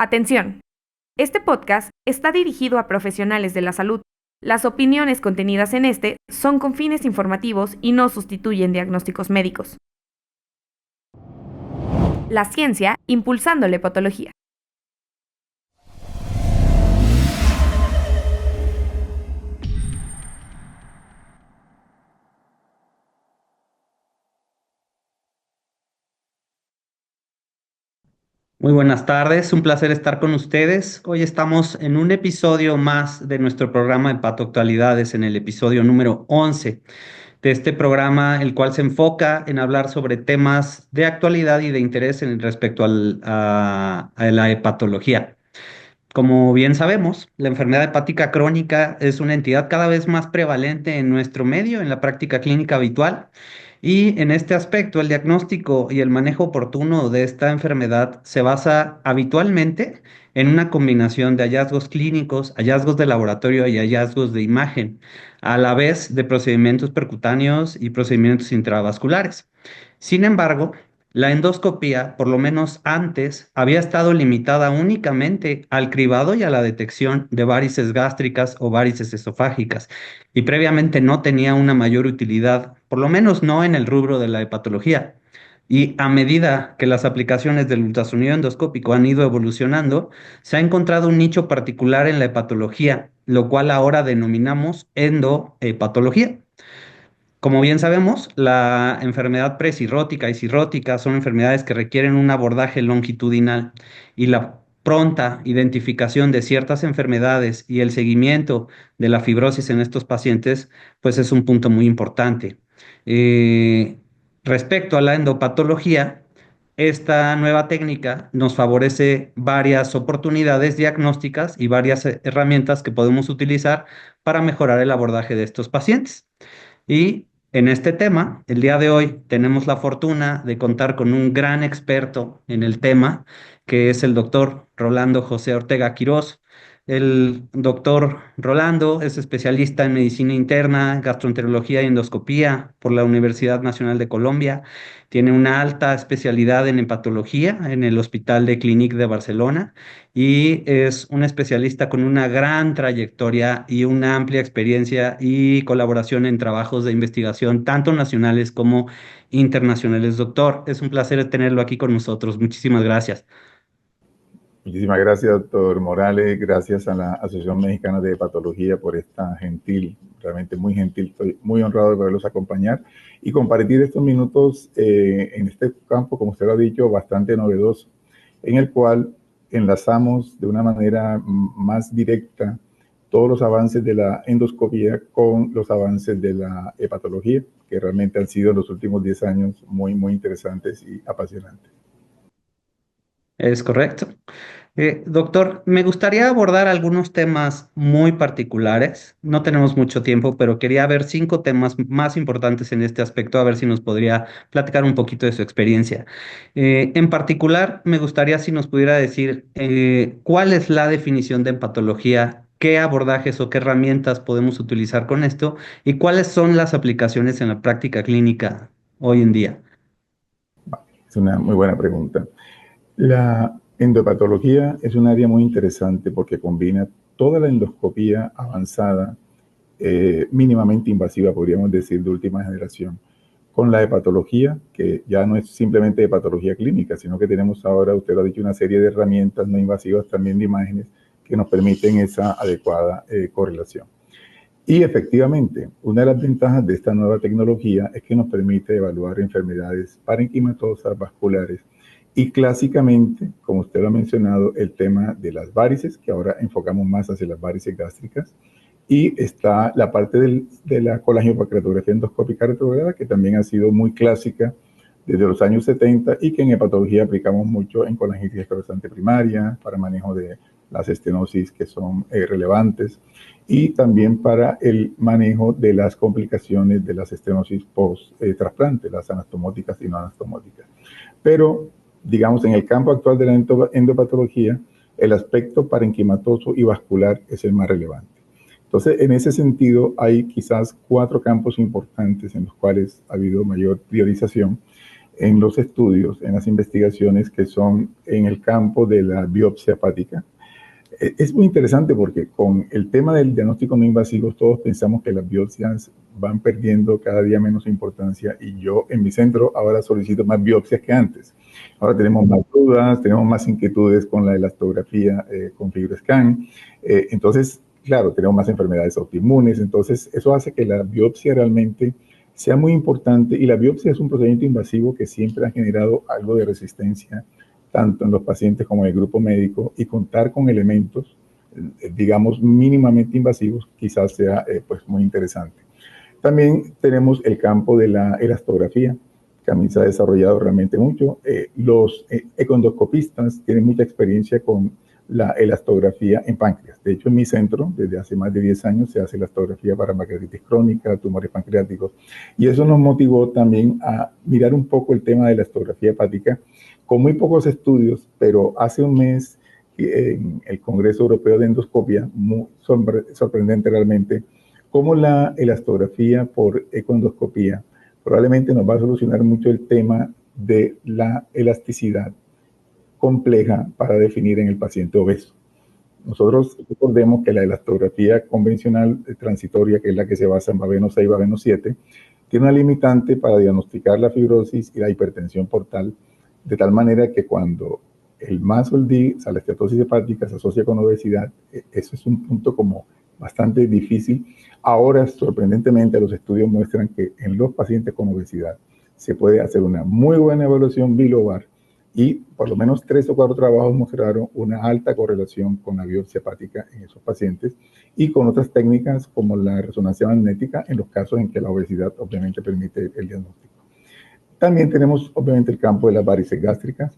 Atención. Este podcast está dirigido a profesionales de la salud. Las opiniones contenidas en este son con fines informativos y no sustituyen diagnósticos médicos. La ciencia impulsando la hepatología. Muy buenas tardes, un placer estar con ustedes. Hoy estamos en un episodio más de nuestro programa Hepatoactualidades, en el episodio número 11 de este programa, el cual se enfoca en hablar sobre temas de actualidad y de interés respecto a la hepatología. Como bien sabemos, la enfermedad hepática crónica es una entidad cada vez más prevalente en nuestro medio, en la práctica clínica habitual. Y en este aspecto, el diagnóstico y el manejo oportuno de esta enfermedad se basa habitualmente en una combinación de hallazgos clínicos, hallazgos de laboratorio y hallazgos de imagen, a la vez de procedimientos percutáneos y procedimientos intravasculares. Sin embargo, la endoscopía, por lo menos antes, había estado limitada únicamente al cribado y a la detección de varices gástricas o varices esofágicas, y previamente no tenía una mayor utilidad, por lo menos no en el rubro de la hepatología. Y a medida que las aplicaciones del ultrasonido endoscópico han ido evolucionando, se ha encontrado un nicho particular en la hepatología, lo cual ahora denominamos endohepatología. Como bien sabemos, la enfermedad presirrótica y cirrótica son enfermedades que requieren un abordaje longitudinal, y la pronta identificación de ciertas enfermedades y el seguimiento de la fibrosis en estos pacientes, pues es un punto muy importante. Eh, Respecto a la endopatología, esta nueva técnica nos favorece varias oportunidades diagnósticas y varias herramientas que podemos utilizar para mejorar el abordaje de estos pacientes. Y en este tema, el día de hoy tenemos la fortuna de contar con un gran experto en el tema, que es el doctor Rolando José Ortega Quirós. El doctor Rolando es especialista en medicina interna, gastroenterología y endoscopía por la Universidad Nacional de Colombia. Tiene una alta especialidad en hepatología en el Hospital de Clínic de Barcelona, y es un especialista con una gran trayectoria y una amplia experiencia y colaboración en trabajos de investigación, tanto nacionales como internacionales. Doctor, es un placer tenerlo aquí con nosotros. Muchísimas gracias. Muchísimas gracias, doctor Morales. Gracias a la Asociación Mexicana de Hepatología por esta gentil, realmente muy gentil. Estoy muy honrado de poderlos acompañar y compartir estos minutos en este campo, como usted lo ha dicho, bastante novedoso, en el cual enlazamos de una manera más directa todos los avances de la endoscopía con los avances de la hepatología, que realmente han sido en los últimos 10 años muy, muy interesantes y apasionantes. Es correcto. Doctor, me gustaría abordar algunos temas muy particulares. No tenemos mucho tiempo, pero quería ver 5 temas más importantes en este aspecto, a ver si nos podría platicar un poquito de su experiencia. En particular, me gustaría si nos pudiera decir cuál es la definición de patología, qué abordajes o qué herramientas podemos utilizar con esto y cuáles son las aplicaciones en la práctica clínica hoy en día. Es una muy buena pregunta. La endopatología es un área muy interesante porque combina toda la endoscopía avanzada, mínimamente invasiva, podríamos decir, de última generación, con la hepatología, que ya no es simplemente hepatología clínica, sino que tenemos ahora, usted lo ha dicho, una serie de herramientas no invasivas también de imágenes que nos permiten esa adecuada correlación. Y efectivamente, una de las ventajas de esta nueva tecnología es que nos permite evaluar enfermedades parenquimatosas, vasculares, y clásicamente, como usted lo ha mencionado, el tema de las varices, que ahora enfocamos más hacia las varices gástricas, y está la parte de la colangiopancreatografía endoscópica retrograda, que también ha sido muy clásica desde los años 70 y que en hepatología aplicamos mucho en colangitis esclerosante primaria, para manejo de las estenosis que son relevantes, y también para el manejo de las complicaciones de las estenosis post-trasplante, las anastomóticas y no anastomóticas. Pero, digamos, en el campo actual de la endopatología, el aspecto parenquimatoso y vascular es el más relevante. Entonces, en ese sentido, hay quizás 4 campos importantes en los cuales ha habido mayor priorización. en los estudios, en las investigaciones que son en el campo de la biopsia hepática. Es muy interesante porque con el tema del diagnóstico no invasivo todos pensamos que las biopsias van perdiendo cada día menos importancia y yo en mi centro ahora solicito más biopsias que antes. Ahora tenemos más dudas, tenemos más inquietudes con la elastografía con FibroScan. Entonces, claro, tenemos más enfermedades autoinmunes. Entonces, eso hace que la biopsia realmente sea muy importante y la biopsia es un procedimiento invasivo que siempre ha generado algo de resistencia tanto en los pacientes como en el grupo médico, y contar con elementos, digamos, mínimamente invasivos, quizás sea pues muy interesante. También tenemos el campo de la elastografía, que a mí se ha desarrollado realmente mucho. Los ecoendoscopistas tienen mucha experiencia con la elastografía en páncreas. De hecho, en mi centro, desde hace más de 10 años, se hace elastografía para pancreatitis crónica, tumores pancreáticos, y eso nos motivó también a mirar un poco el tema de la elastografía hepática, con muy pocos estudios, pero hace un mes en el Congreso Europeo de Endoscopia, muy sorprendente realmente, cómo la elastografía por ecoendoscopía probablemente nos va a solucionar mucho el tema de la elasticidad compleja para definir en el paciente obeso. Nosotros recordemos que la elastografía convencional transitoria, que es la que se basa en Babeno 6 y Babeno 7, tiene una limitante para diagnosticar la fibrosis y la hipertensión portal, de tal manera que cuando el MASLD, o sea, la esteatosis hepática, se asocia con obesidad, eso es un punto como bastante difícil. Ahora, sorprendentemente, los estudios muestran que en los pacientes con obesidad se puede hacer una muy buena evaluación bilobar y por lo menos 3 o 4 trabajos mostraron una alta correlación con la biopsia hepática en esos pacientes y con otras técnicas como la resonancia magnética en los casos en que la obesidad obviamente permite el diagnóstico. También tenemos obviamente el campo de las varices gástricas,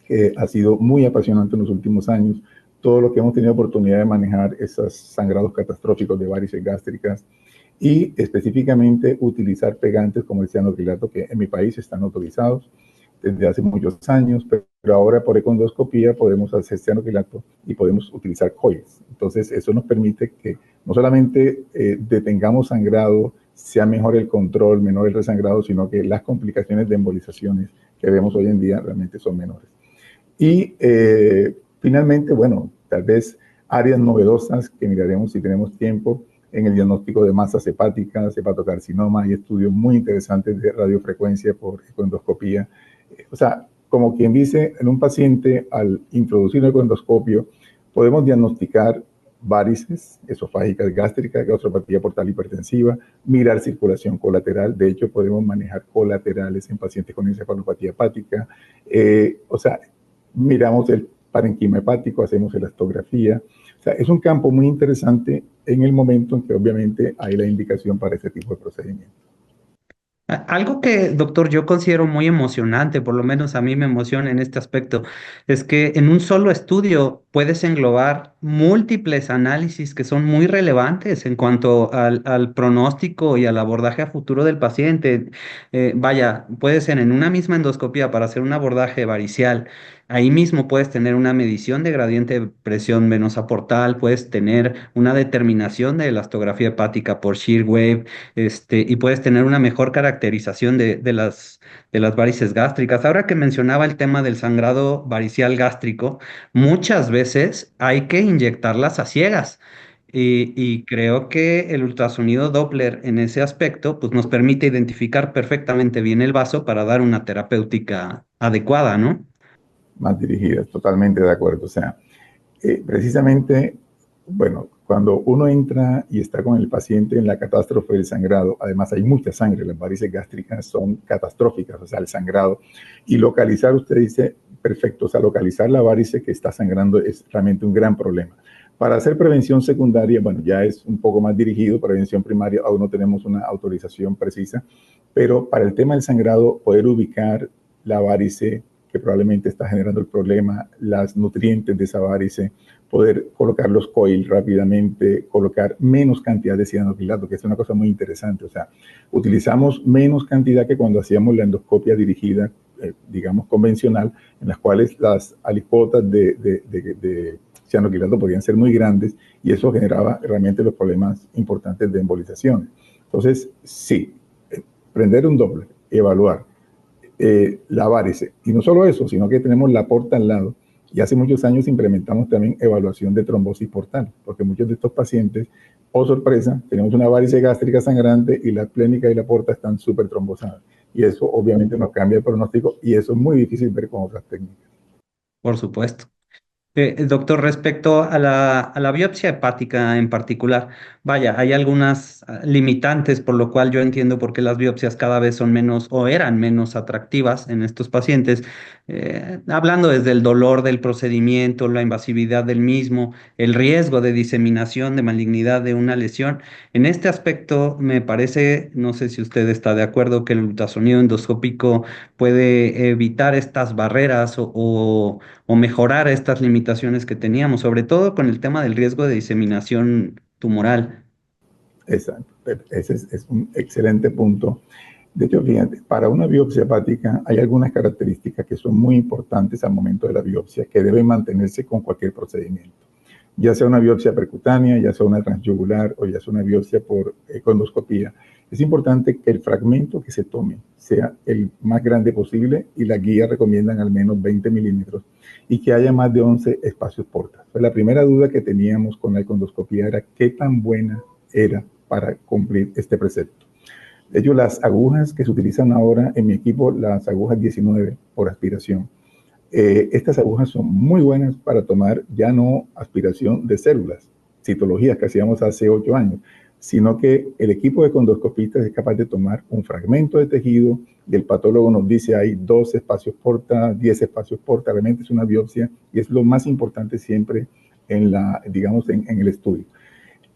que ha sido muy apasionante en los últimos años. Todo lo que hemos tenido oportunidad de manejar, esos sangrados catastróficos de varices gástricas y específicamente utilizar pegantes como el cianocrilato, que en mi país están autorizados desde hace muchos años, pero ahora por ecoendoscopía podemos hacer cianocrilato y podemos utilizar coils. Entonces eso nos permite que no solamente detengamos sangrado, sea mejor el control, menor el resangrado, sino que las complicaciones de embolizaciones que vemos hoy en día realmente son menores. Y finalmente, bueno, tal vez áreas novedosas que miraremos si tenemos tiempo en el diagnóstico de masas hepáticas, hepatocarcinoma. Hay estudios muy interesantes de radiofrecuencia por ecoendoscopía. O sea, como quien dice, en un paciente al introducir el ecoendoscopio podemos diagnosticar varices esofágicas, gástricas, gastropatía portal hipertensiva, mirar circulación colateral. De hecho, podemos manejar colaterales en pacientes con encefalopatía hepática. O sea, miramos el parenquima hepático, hacemos elastografía. O sea, es un campo muy interesante en el momento en que obviamente hay la indicación para ese tipo de procedimiento. Algo que, doctor, yo considero muy emocionante, por lo menos a mí me emociona en este aspecto, es que en un solo estudio puedes englobar múltiples análisis que son muy relevantes en cuanto al pronóstico y al abordaje a futuro del paciente. Vaya, puede ser en una misma endoscopía para hacer un abordaje varicial. Ahí mismo puedes tener una medición de gradiente de presión venosa portal, puedes tener una determinación de elastografía hepática por shear wave, y puedes tener una mejor caracterización de las varices gástricas. Ahora que mencionaba el tema del sangrado varicial gástrico, muchas veces hay que inyectarlas a ciegas. Y creo que el ultrasonido Doppler en ese aspecto pues nos permite identificar perfectamente bien el vaso para dar una terapéutica adecuada, ¿no? Más dirigidas, totalmente de acuerdo. O sea, precisamente, bueno, cuando uno entra y está con el paciente en la catástrofe del sangrado, además hay mucha sangre, las varices gástricas son catastróficas, o sea, el sangrado, y localizar, usted dice, perfecto, o sea, localizar la varice que está sangrando es realmente un gran problema. Para hacer prevención secundaria, bueno, ya es un poco más dirigido, prevención primaria, aún no tenemos una autorización precisa, pero para el tema del sangrado, poder ubicar la varice que probablemente está generando el problema, las nutrientes de esa varice, poder colocar los coil rápidamente, colocar menos cantidad de cianocrilato, que es una cosa muy interesante. O sea, utilizamos menos cantidad que cuando hacíamos la endoscopia dirigida, digamos, convencional, en las cuales las alicuotas de cianocrilato podían ser muy grandes y eso generaba realmente los problemas importantes de embolización. Entonces, sí, prender un Doppler, evaluar, la varice. Y no solo eso, sino que tenemos la porta al lado. Y hace muchos años implementamos también evaluación de trombosis portal, porque muchos de estos pacientes, oh sorpresa, tenemos una varice gástrica sangrante y la plénica y la porta están súper trombosadas. Y eso obviamente nos cambia el pronóstico y eso es muy difícil ver con otras técnicas. Por supuesto. Doctor, respecto a la biopsia hepática en particular, vaya, hay algunas limitantes, por lo cual yo entiendo por qué las biopsias cada vez son menos o eran menos atractivas en estos pacientes, hablando desde el dolor del procedimiento, la invasividad del mismo, el riesgo de diseminación de malignidad de una lesión. En este aspecto, me parece, no sé si usted está de acuerdo, que el ultrasonido endoscópico puede evitar estas barreras o mejorar estas limitaciones que teníamos, sobre todo con el tema del riesgo de diseminación tumoral. Exacto. Ese es un excelente punto. De hecho, fíjate, para una biopsia hepática hay algunas características que son muy importantes al momento de la biopsia que deben mantenerse con cualquier procedimiento. Ya sea una biopsia percutánea, ya sea una transyugular o ya sea una biopsia por endoscopía. Es importante que el fragmento que se tome sea el más grande posible y las guías recomiendan al menos 20 milímetros y que haya más de 11 espacios porta. Pues la primera duda que teníamos con la endoscopía era qué tan buena era para cumplir este precepto. De hecho, las agujas que se utilizan ahora en mi equipo, las agujas 19 por aspiración, estas agujas son muy buenas para tomar ya no aspiración de células, citologías que hacíamos hace 8 años, sino que el equipo de condoscopistas es capaz de tomar un fragmento de tejido y el patólogo nos dice hay 2 espacios porta, 10 espacios porta, realmente es una biopsia y es lo más importante siempre en digamos, en el estudio.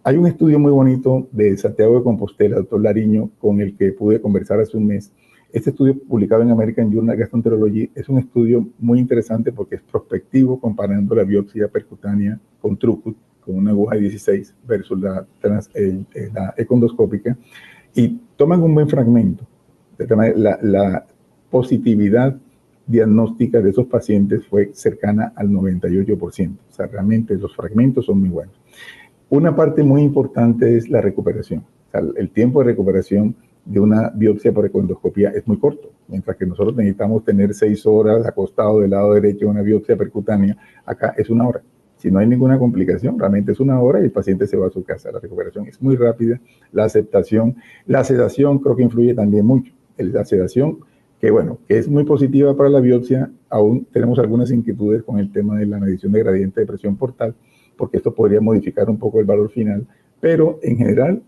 Hay un estudio muy bonito de Santiago de Compostela, doctor Lariño, con el que pude conversar hace un mes. Este estudio publicado en American Journal of Gastroenterology es un estudio muy interesante porque es prospectivo comparando la biopsia percutánea con Trucut, con una aguja de 16 versus la econdoscópica, y toman un buen fragmento. La positividad diagnóstica de esos pacientes fue cercana al 98%. O sea, realmente los fragmentos son muy buenos. Una parte muy importante es la recuperación. O sea, el tiempo de recuperación de una biopsia por econdoscopía es muy corto. Mientras que nosotros necesitamos tener 6 horas acostado del lado derecho de una biopsia percutánea, acá es 1 hora. Si no hay ninguna complicación, realmente es 1 hora y el paciente se va a su casa. La recuperación es muy rápida. La aceptación, la sedación creo que influye también mucho. La sedación, que bueno, que es muy positiva para la biopsia, aún tenemos algunas inquietudes con el tema de la medición de gradiente de presión portal, porque esto podría modificar un poco el valor final, pero en general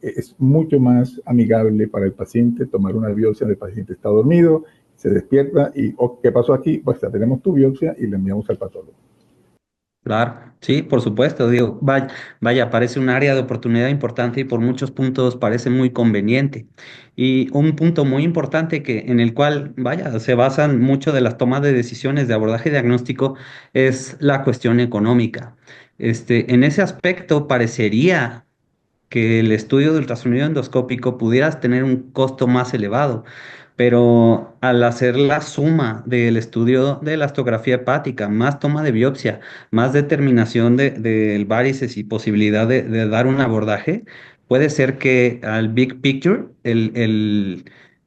es mucho más amigable para el paciente tomar una biopsia donde el paciente está dormido, se despierta y oh, ¿qué pasó aquí? Pues ya tenemos tu biopsia y le enviamos al patólogo. Claro, sí, por supuesto, digo, vaya, parece un área de oportunidad importante y por muchos puntos parece muy conveniente. Y un punto muy importante en el cual, vaya, se basan mucho de las tomas de decisiones de abordaje diagnóstico es la cuestión económica. En ese aspecto parecería que el estudio de ultrasonido endoscópico pudieras tener un costo más elevado, pero al hacer la suma del estudio de la elastografía hepática, más toma de biopsia, más determinación del varices y posibilidad de dar un abordaje, puede ser que al big picture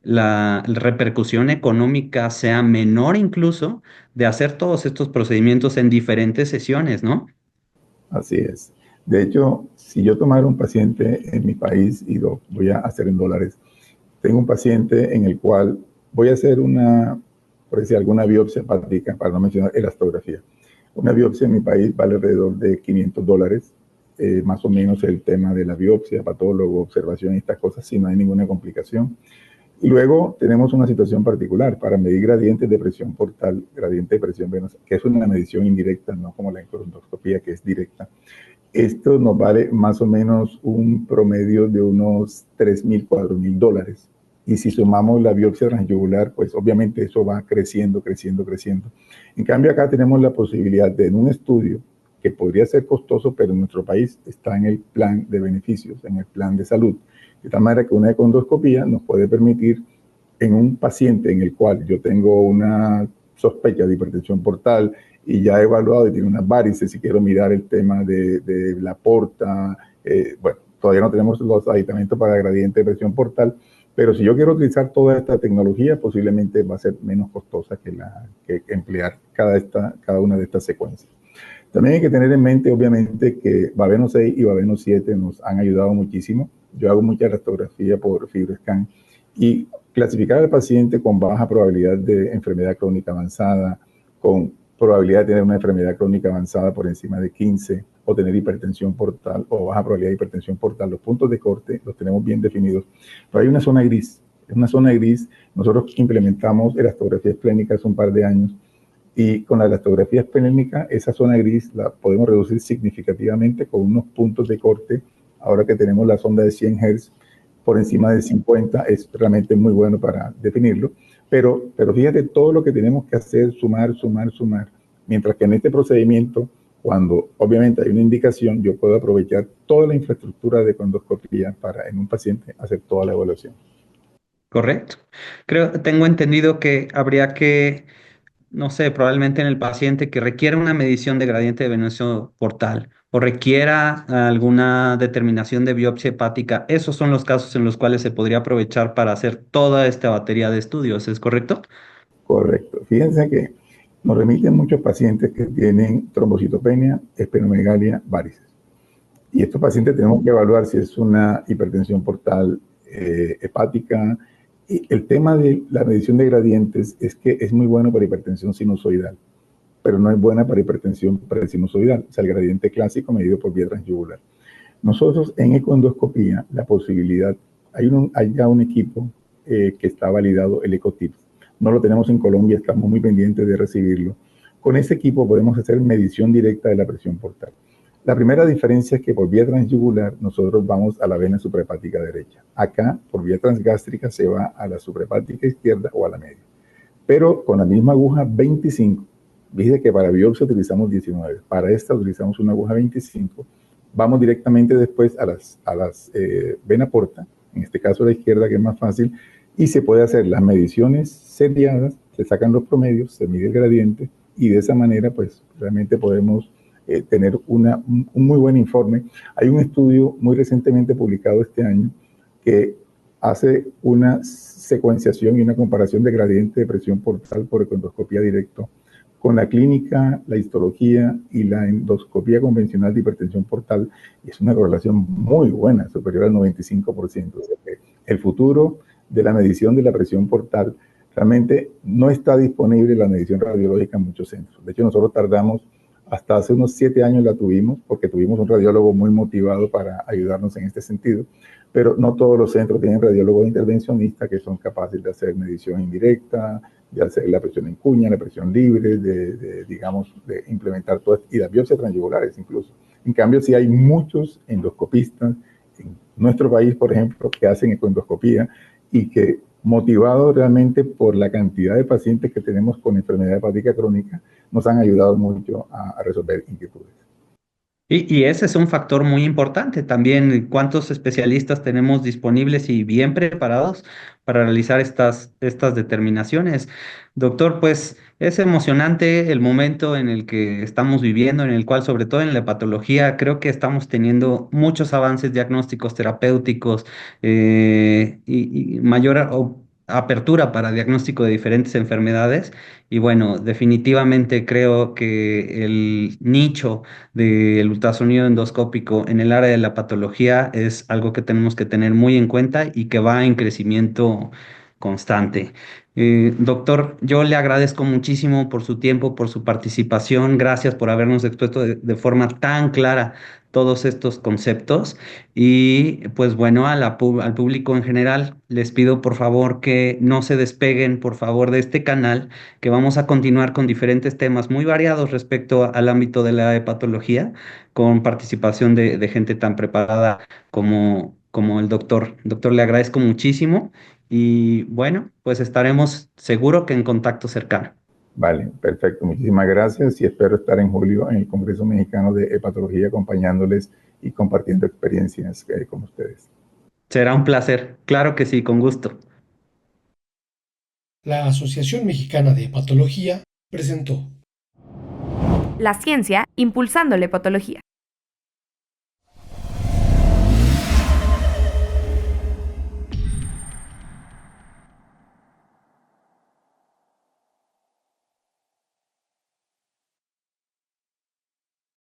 la repercusión económica sea menor incluso de hacer todos estos procedimientos en diferentes sesiones, ¿no? Así es. De hecho, si yo tomara un paciente en mi país y lo voy a hacer en dólares, tengo un paciente en el cual voy a hacer por decir, alguna biopsia hepática, para no mencionar elastografía. Una biopsia en mi país vale alrededor de $500, más o menos el tema de la biopsia, patólogo, observación y estas cosas, si no hay ninguna complicación. Y luego tenemos una situación particular para medir gradientes de presión portal, gradiente de presión venosa, que es una medición indirecta, no como la endoscopía, que es directa. Esto nos vale más o menos un promedio de unos $3,000, $4,000. Y si sumamos la biopsia transyugular, pues obviamente eso va creciendo, creciendo, creciendo. En cambio, acá tenemos la posibilidad de, en un estudio que podría ser costoso, pero en nuestro país está en el plan de beneficios, en el plan de salud. De tal manera que una econdoscopía nos puede permitir, en un paciente en el cual yo tengo una sospecha de hipertensión portal y ya he evaluado y tiene unas varices, si quiero mirar el tema de la porta, bueno, todavía no tenemos los aditamentos para gradiente de presión portal, Pero si yo quiero utilizar toda esta tecnología, posiblemente va a ser menos costosa que emplear cada una de estas secuencias. También hay que tener en mente, obviamente, que Babeno 6 y Babeno 7 nos han ayudado muchísimo. Yo hago mucha rastreografía por FibroScan y clasificar al paciente con baja probabilidad de enfermedad crónica avanzada, con probabilidad de tener una enfermedad crónica avanzada por encima de 15, o tener hipertensión portal o baja probabilidad de hipertensión portal. Los puntos de corte los tenemos bien definidos, pero hay una zona gris. Es una zona gris. Nosotros implementamos elastografías clínicas hace un par de años y con la elastografía esplénica, esa zona gris la podemos reducir significativamente con unos puntos de corte. Ahora que tenemos la sonda de 100 Hz por encima de 50, es realmente muy bueno para definirlo. Pero fíjate todo lo que tenemos que hacer, sumar. Mientras que en este procedimiento, cuando obviamente hay una indicación, yo puedo aprovechar toda la infraestructura de endoscopía para en un paciente hacer toda la evaluación. Correcto. Tengo entendido que habría que, no sé, probablemente en el paciente que requiera una medición de gradiente venoso portal o requiera alguna determinación de biopsia hepática, esos son los casos en los cuales se podría aprovechar para hacer toda esta batería de estudios, ¿es correcto? Correcto. Fíjense que nos remiten muchos pacientes que tienen trombocitopenia, esplenomegalia, varices. Y estos pacientes tenemos que evaluar si es una hipertensión portal hepática. Y el tema de la medición de gradientes es que es muy bueno para hipertensión sinusoidal, pero no es buena para hipertensión presinusoidal, o sea, el gradiente clásico medido por vía transyugular. Nosotros en ecoendoscopía, la posibilidad, hay ya un equipo que está validado, el EcoTips. No lo tenemos en Colombia, estamos muy pendientes de recibirlo. Con ese equipo podemos hacer medición directa de la presión portal. La primera diferencia es que por vía transyugular nosotros vamos a la vena suprahepática derecha. Acá, por vía transgástrica, se va a la suprahepática izquierda o a la media. Pero con la misma aguja 25. Dice que para biopsia utilizamos 19. Para esta utilizamos una aguja 25. Vamos directamente después a las vena porta, en este caso la izquierda, que es más fácil, y se puede hacer las mediciones seriadas, se sacan los promedios, se mide el gradiente, y de esa manera, pues, realmente podemos tener un muy buen informe. Hay un estudio muy recientemente publicado este año que hace una secuenciación y una comparación de gradiente de presión portal por ecoendoscopía directo con la clínica, la histología y la endoscopía convencional de hipertensión portal, y es una correlación muy buena, superior al 95%. O sea que el futuro de la medición de la presión portal realmente no está disponible la medición radiológica en muchos centros. De hecho, nosotros tardamos hasta hace unos 7 años la tuvimos, porque tuvimos un radiólogo muy motivado para ayudarnos en este sentido, pero no todos los centros tienen radiólogos intervencionistas que son capaces de hacer medición indirecta, de hacer la presión en cuña, la presión libre, digamos, de implementar todas, y las biopsias transyugulares incluso. En cambio, sí hay muchos endoscopistas en nuestro país, por ejemplo, que hacen ecoendoscopía y que, motivados realmente por la cantidad de pacientes que tenemos con enfermedad hepática crónica, nos han ayudado mucho a resolver inquietudes. Y ese es un factor muy importante también, cuántos especialistas tenemos disponibles y bien preparados para realizar estas determinaciones. Doctor, pues es emocionante el momento en el que estamos viviendo, en el cual, sobre todo en la hepatología, creo que estamos teniendo muchos avances diagnósticos terapéuticos y mayor apertura para diagnóstico de diferentes enfermedades. Y bueno, definitivamente creo que el nicho del ultrasonido endoscópico en el área de la patología es algo que tenemos que tener muy en cuenta y que va en crecimiento constante. Doctor, yo le agradezco muchísimo por su tiempo, por su participación. Gracias por habernos expuesto de forma tan clara todos estos conceptos. Y pues bueno, al público en general, les pido por favor que no se despeguen, por favor, de este canal, que vamos a continuar con diferentes temas muy variados respecto al ámbito de la hepatología, con participación de gente tan preparada como el doctor. Doctor, le agradezco muchísimo y bueno, pues estaremos seguro que en contacto cercano. Vale, perfecto. Muchísimas gracias y espero estar en julio en el Congreso Mexicano de Hepatología acompañándoles y compartiendo experiencias con ustedes. Será un placer. Claro que sí, con gusto. La Asociación Mexicana de Hepatología presentó La ciencia impulsando la hepatología.